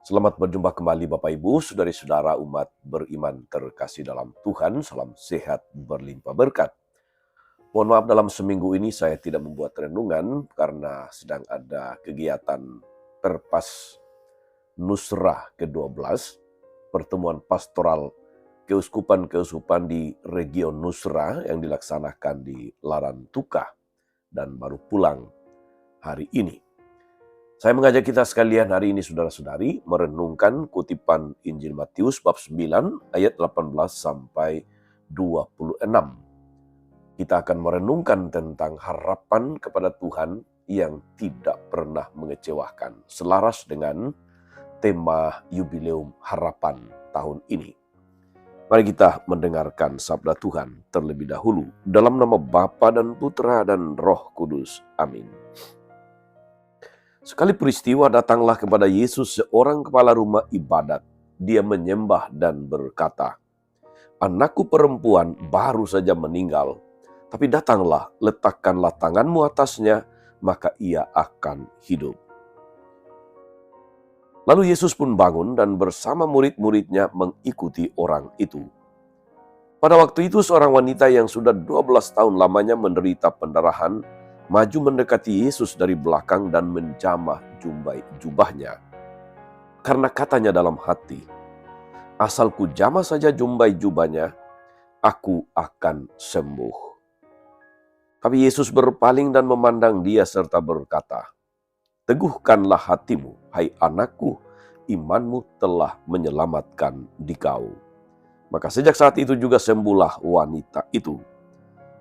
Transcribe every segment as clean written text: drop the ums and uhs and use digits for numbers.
Selamat berjumpa kembali Bapak Ibu, saudari-saudara umat beriman terkasih dalam Tuhan, salam sehat berlimpah berkat. Mohon maaf dalam seminggu ini saya tidak membuat renungan karena sedang ada kegiatan Perpas Nusra ke-12, pertemuan pastoral keuskupan-keuskupan di region Nusra yang dilaksanakan di Larantuka dan baru pulang hari ini. Saya mengajak kita sekalian hari ini saudara-saudari merenungkan kutipan Injil Matius bab 9 ayat 18 sampai 26. Kita akan merenungkan tentang harapan kepada Tuhan yang tidak pernah mengecewakan, selaras dengan tema Yubileum Harapan tahun ini. Mari kita mendengarkan sabda Tuhan terlebih dahulu dalam nama Bapa dan Putra dan Roh Kudus. Amin. Sekali peristiwa datanglah kepada Yesus seorang kepala rumah ibadat. Dia menyembah dan berkata, "Anakku perempuan baru saja meninggal, tapi datanglah, letakkanlah tanganmu atasnya, maka ia akan hidup." Lalu Yesus pun bangun dan bersama murid-muridnya mengikuti orang itu. Pada waktu itu seorang wanita yang sudah 12 tahun lamanya menderita pendarahan, maju mendekati Yesus dari belakang dan menjamah jubahnya. Karena katanya dalam hati, "Asal ku jamah saja jubahnya, aku akan sembuh." Tapi Yesus berpaling dan memandang dia serta berkata, "Teguhkanlah hatimu, hai anakku, imanmu telah menyelamatkan dikau." Maka sejak saat itu juga sembuhlah wanita itu.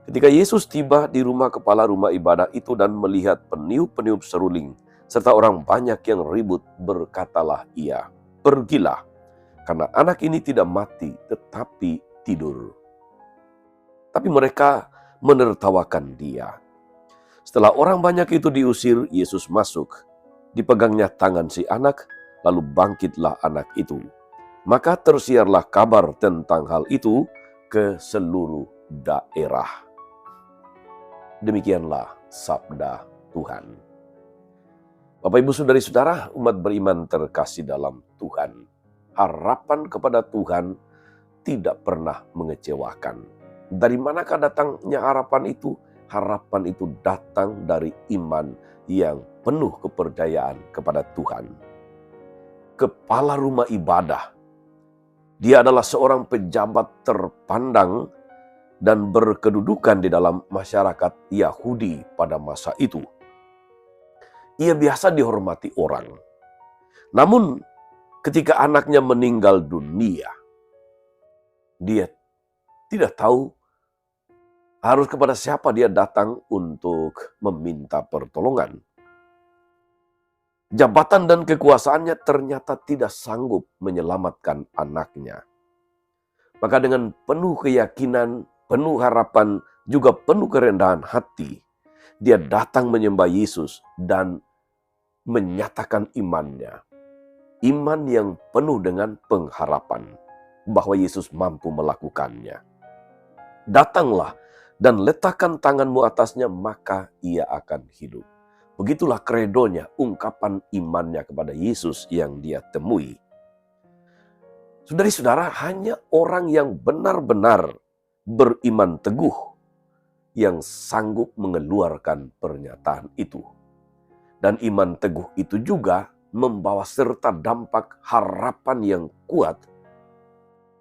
Ketika Yesus tiba di rumah kepala rumah ibadah itu dan melihat peniup-peniup seruling, serta orang banyak yang ribut, berkatalah ia, "Pergilah, karena anak ini tidak mati, tetapi tidur." Tapi mereka menertawakan dia. Setelah orang banyak itu diusir, Yesus masuk. Dipegangnya tangan si anak, lalu bangkitlah anak itu. Maka tersiarlah kabar tentang hal itu ke seluruh daerah. Demikianlah sabda Tuhan. Bapak Ibu saudari-saudara, umat beriman terkasih dalam Tuhan. Harapan kepada Tuhan tidak pernah mengecewakan. Dari manakah datangnya harapan itu? Harapan itu datang dari iman yang penuh kepercayaan kepada Tuhan. Kepala rumah ibadah. Dia adalah seorang pejabat terpandang dan berkedudukan di dalam masyarakat Yahudi pada masa itu. Ia biasa dihormati orang. Namun ketika anaknya meninggal dunia, dia tidak tahu harus kepada siapa dia datang untuk meminta pertolongan. Jabatan dan kekuasaannya ternyata tidak sanggup menyelamatkan anaknya. Maka dengan penuh keyakinan, penuh harapan, juga penuh kerendahan hati, dia datang menyembah Yesus dan menyatakan imannya. Iman yang penuh dengan pengharapan bahwa Yesus mampu melakukannya. "Datanglah dan letakkan tanganmu atasnya, maka ia akan hidup." Begitulah kredonya, ungkapan imannya kepada Yesus yang dia temui. Saudari-saudara, hanya orang yang benar-benar beriman teguh yang sanggup mengeluarkan pernyataan itu. Dan iman teguh itu juga membawa serta dampak harapan yang kuat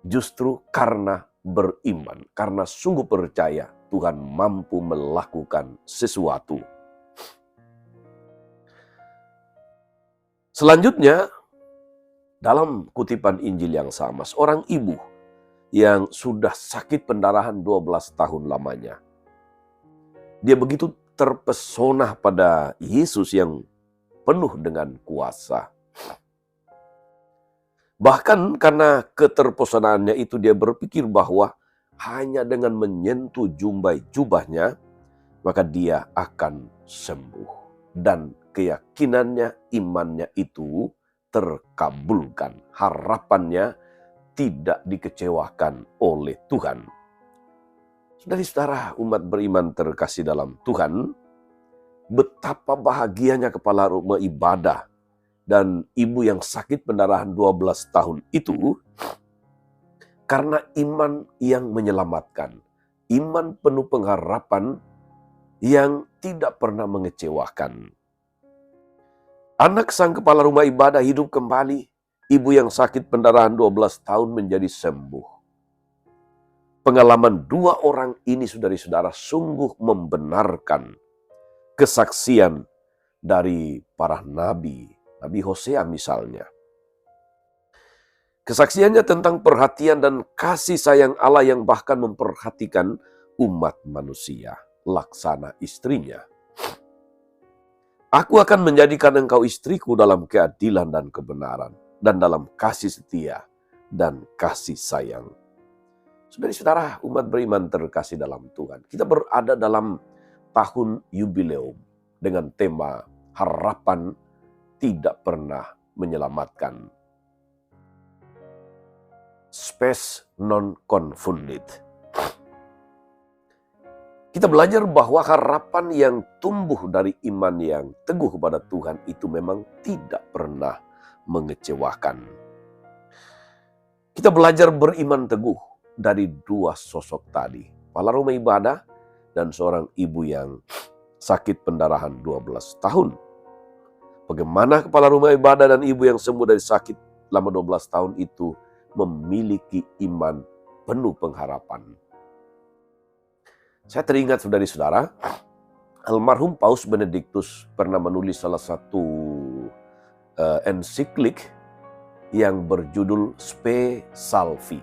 justru karena beriman, karena sungguh percaya Tuhan mampu melakukan sesuatu. Selanjutnya, dalam kutipan Injil yang sama, seorang ibu yang sudah sakit pendarahan 12 tahun lamanya. Dia begitu terpesona pada Yesus yang penuh dengan kuasa. Bahkan karena keterpesonaannya itu dia berpikir bahwa hanya dengan menyentuh jubahnya, maka dia akan sembuh. Dan keyakinannya, imannya itu terkabulkan. Harapannya tidak dikecewakan oleh Tuhan. Saudara-saudara umat beriman terkasih dalam Tuhan, betapa bahagianya kepala rumah ibadah dan ibu yang sakit pendarahan 12 tahun itu karena iman yang menyelamatkan. Iman penuh pengharapan yang tidak pernah mengecewakan. Anak sang kepala rumah ibadah hidup kembali. Ibu yang sakit pendarahan 12 tahun menjadi sembuh. Pengalaman dua orang ini, saudara-saudara, sungguh membenarkan kesaksian dari para nabi. Nabi Hosea misalnya. Kesaksiannya tentang perhatian dan kasih sayang Allah yang bahkan memperhatikan umat manusia, laksana istrinya. Aku akan menjadikan engkau istriku dalam keadilan dan kebenaran, dan dalam kasih setia dan kasih sayang. Saudara-saudara, umat beriman terkasih dalam Tuhan. Kita berada dalam tahun yubileum dengan tema harapan tidak pernah menyelamatkan. Spes non confunded. Kita belajar bahwa harapan yang tumbuh dari iman yang teguh kepada Tuhan itu memang tidak pernah mengecewakan. Kita belajar beriman teguh dari dua sosok tadi. Kepala rumah ibadah dan seorang ibu yang sakit pendarahan 12 tahun. Bagaimana kepala rumah ibadah dan ibu yang sembuh dari sakit selama 12 tahun itu memiliki iman penuh pengharapan. Saya teringat, saudara-saudara, almarhum Paus Benediktus pernah menulis salah satu ensiklik yang berjudul Spe Salvi.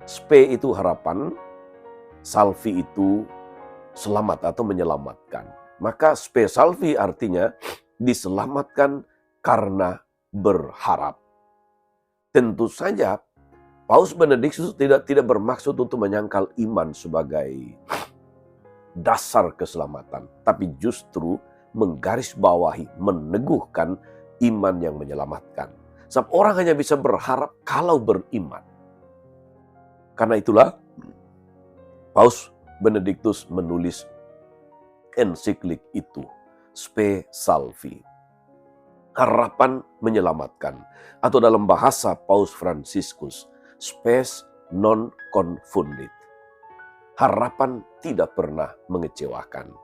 Spe itu harapan, salvi itu selamat atau menyelamatkan. Maka Spe Salvi artinya diselamatkan karena berharap. Tentu saja Paus Benediktus tidak bermaksud untuk menyangkal iman sebagai dasar keselamatan, tapi justru menggarisbawahi, meneguhkan iman yang menyelamatkan. Sebab orang hanya bisa berharap kalau beriman. Karena itulah Paus Benediktus menulis ensiklik itu, Spe Salvi. Harapan menyelamatkan. Atau dalam bahasa Paus Fransiskus, spes non confunded. Harapan tidak pernah mengecewakan.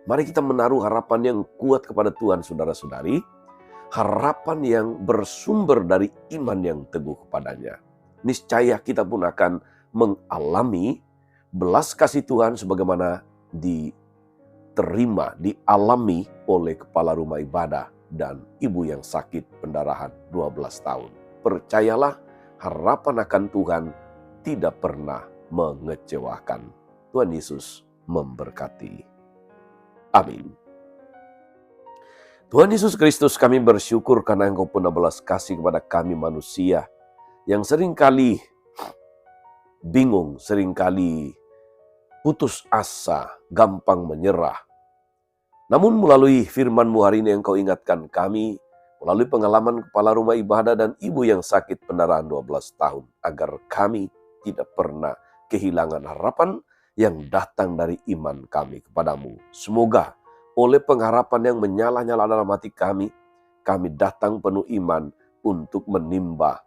Mari kita menaruh harapan yang kuat kepada Tuhan, saudara-saudari. Harapan yang bersumber dari iman yang teguh kepadanya. Niscaya kita pun akan mengalami belas kasih Tuhan sebagaimana diterima, dialami oleh kepala rumah ibadah dan ibu yang sakit pendarahan 12 tahun. Percayalah, harapan akan Tuhan tidak pernah mengecewakan. Tuhan Yesus memberkati. Amin. Tuhan Yesus Kristus, kami bersyukur karena Engkau penuh belas kasih kepada kami manusia yang seringkali bingung, seringkali putus asa, gampang menyerah. Namun melalui firman-Mu hari ini Engkau ingatkan kami, melalui pengalaman kepala rumah ibadah dan ibu yang sakit pendarahan 12 tahun, agar kami tidak pernah kehilangan harapan yang datang dari iman kami kepadamu. Semoga oleh pengharapan yang menyala-nyala dalam hati kami datang penuh iman untuk menimba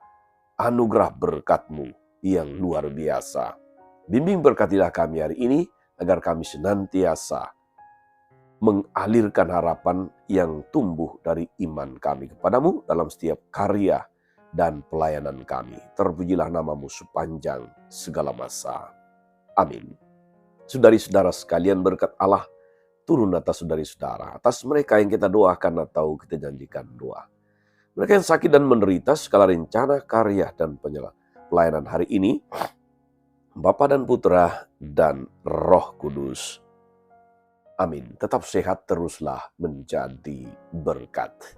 anugerah berkat-Mu yang luar biasa. Bimbing berkatilah kami hari ini, agar kami senantiasa mengalirkan harapan yang tumbuh dari iman kami kepadamu dalam setiap karya dan pelayanan kami. Terpujilah nama-Mu sepanjang segala masa. Amin. Saudari-saudara sekalian, berkat Allah turun atas saudari-saudara, atas mereka yang kita doakan atau kita janjikan doa. Mereka yang sakit dan menderita, segala rencana, karya, dan pelayanan hari ini, Bapa dan Putra dan Roh Kudus. Amin. Tetap sehat, teruslah menjadi berkat.